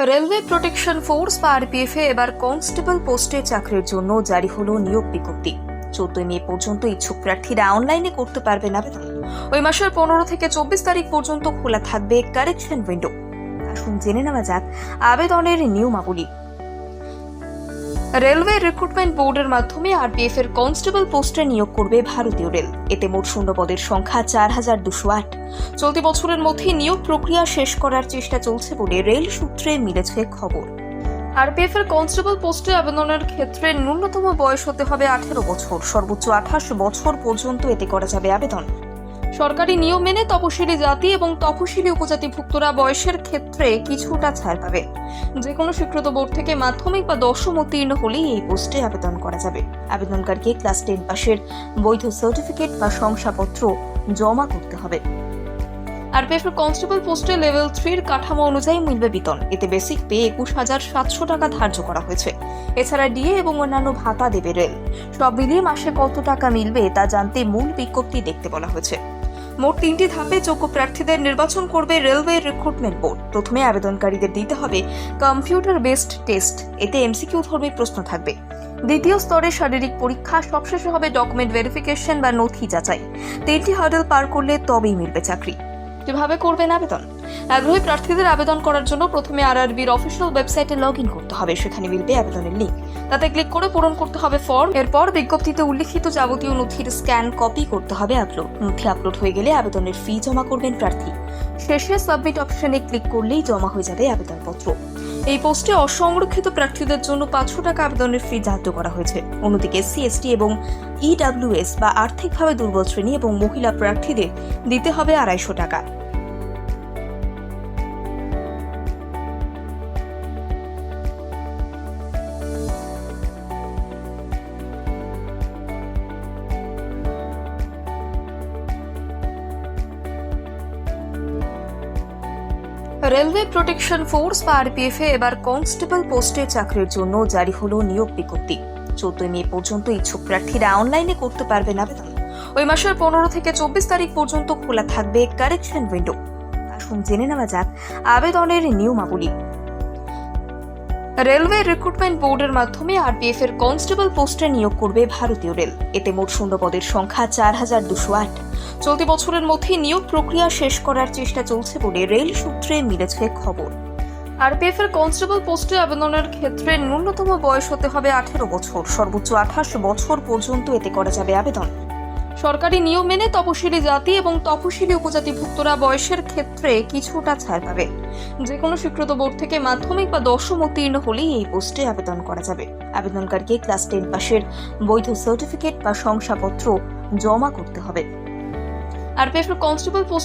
Railway protection force বা RPF এ এবার constable পোস্টে চাকরির জন্য জারি হলো নিয়োগ বিজ্ঞপ্তি। 14 মে পর্যন্ত ইচ্ছুক প্রার্থীরা অনলাইনে করতে পারবেন আবেদন। ওই মাসের 15 থেকে 24 তারিখ পর্যন্ত খোলা থাকবে কারেকশন উইন্ডো। আসুন জেনে নেওয়া যাক আবেদনের নিয়মাবলী। রেলওয়ে রিক্রুটমেন্ট বোর্ডের মাধ্যমে আরপিএফ এর কনস্টেবল পোস্টে নিয়োগ করবে ভারতীয় রেল। এতে মোট শূন্য পদের সংখ্যা 4208। চলতি বছরের মধ্যে নিয়োগ প্রক্রিয়া শেষ করার চেষ্টা চলছে বলে রেল সূত্রে মিলেছে খবর। আরপিএফ এর কনস্টেবল পোস্টে আবেদনের ক্ষেত্রে ন্যূনতম বয়স হতে হবে 18 বছর, সর্বোচ্চ 28 বছর পর্যন্ত এতে করা যাবে আবেদন। সরকারি নিয়ম মেনে তপশিলি জাতি এবং তপশিলি উপজাতিভুক্তরা বয়সের ক্ষেত্রে কিছুটা ছাড় পাবে। যে কোনো স্বীকৃত বোর্ড থেকে মাধ্যমিক বা দশম উত্তীর্ণ হলেই এই পোস্টে আবেদন করা যাবে। আবেদনকারীকে ক্লাস 10 পাশের বৈধ সার্টিফিকেট বা শংসাপত্র জমা করতে হবে। আরপিএফ এর কনস্টেবল পোস্টে লেভেল 3 এর কাঠামো অনুযায়ী মিলবে বেতন। এতে বেসিক পে 21,700 টাকা ধার্য করা হয়েছে। এছাড়া ডিএ এবং অন্যান্য ভাতা দেবে রেল। সব মিলিয়ে মাসে কত টাকা মিলবে তা জানতে মূল বিজ্ঞপ্তি দেখতে বলা হয়েছে। মোট 3টি ধাপে যোগ্য প্রার্থীদের নির্বাচন করবে রেলওয়ে রিক্রুটমেন্ট বোর্ড। প্রথমে আবেদনকারীদের দিতে হবে কম্পিউটার বেসড টেস্ট, এতে এমসিকিউ ধর্মী প্রশ্ন থাকবে। দ্বিতীয় স্তরে শারীরিক পরীক্ষা, সবশেষে হবে ডকুমেন্ট ভেরিফিকেশন বা নথি যাচাই। 3টি হার্ডেল পার করলে তবেই মিলবে চাকরি। কিভাবে করবেন আবেদন? আগ্রহী প্রার্থীদের আবেদন করার জন্য প্রথমে আরআরবির অফিসিয়াল ওয়েবসাইটে লগইন করতে হবে। সেখানে মিলবে আবেদনের লিঙ্ক। তাতে ক্লিক করে পূরণ করতে হবে ফর্ম। এরপর বিজ্ঞপ্তিতে উল্লিখিত যাবতীয় নথির স্ক্যান কপি করতে হবে আপলোড। নথি আপলোড হয়ে গেলে আবেদনের ফি জমা করবেন প্রার্থী। শেষে সাবমিট অপশনে ক্লিক করলেই জমা হয়ে যাবে আবেদনপত্র। এই পোস্টে অসংরক্ষিত প্রার্থীদের জন্য 500 টাকা আবেদনের ফি ধার্য করা হয়েছে। অন্যদিকে এসসি, এসটি এবং ইডব্লিউএস বা আর্থিকভাবে দুর্বল শ্রেণী এবং মহিলা প্রার্থীদের দিতে হবে 250 টাকা। রেলওয়ে প্রোটেকশন ফোর্স বা আরপিএফ এ এবার কনস্টেবল পোস্টে চাকরির জন্য জারি হলো নিয়োগ বিজ্ঞপ্তি। 14 মে পর্যন্ত ইচ্ছুক প্রার্থীরা অনলাইনে করতে পারবেন আবেদন। ওই মাসের 15 থেকে 24 তারিখ পর্যন্ত খোলা থাকবে কারেকশন উইন্ডো। আসুন জেনে নেওয়া যাক আবেদনের নিয়মাবলী। রেলওয়ে রিক্রুটমেন্ট বোর্ডের মাধ্যমে আরপিএফ এর কনস্টেবল পোস্টে নিয়োগ করবে ভারতীয় রেল। এতে মোট শূন্য পদের সংখ্যা 4208। চলতি বছরের মধ্যে নিয়োগ প্রক্রিয়া শেষ করার চেষ্টা চলছে বলে রেল সূত্রে মিলেছে খবর। আরপিএফ এর কনস্টেবল পোস্টে আবেদনের ক্ষেত্রে ন্যূনতম বয়স হতে হবে 18 বছর, সর্বোচ্চ 28 বছর পর্যন্ত এতে করা যাবে আবেদন। সরকারি নিয়ম মেনে তপশিলি জাতি এবং তপশিলি উপজাতিভুক্তরা বয়সের ক্ষেত্রে কিছুটা ছাড় পাবে। যে কোনো স্বীকৃত বোর্ড থেকে মাধ্যমিক বা দশম উত্তীর্ণ হলেই এই পোস্টে আবেদন করা যাবে। আবেদনকারীকে ক্লাস 10 পাশের বৈধ সার্টিফিকেট বা শংসাপত্র জমা করতে হবে। আরপিএফ এর কনস্টেবল পোস্ট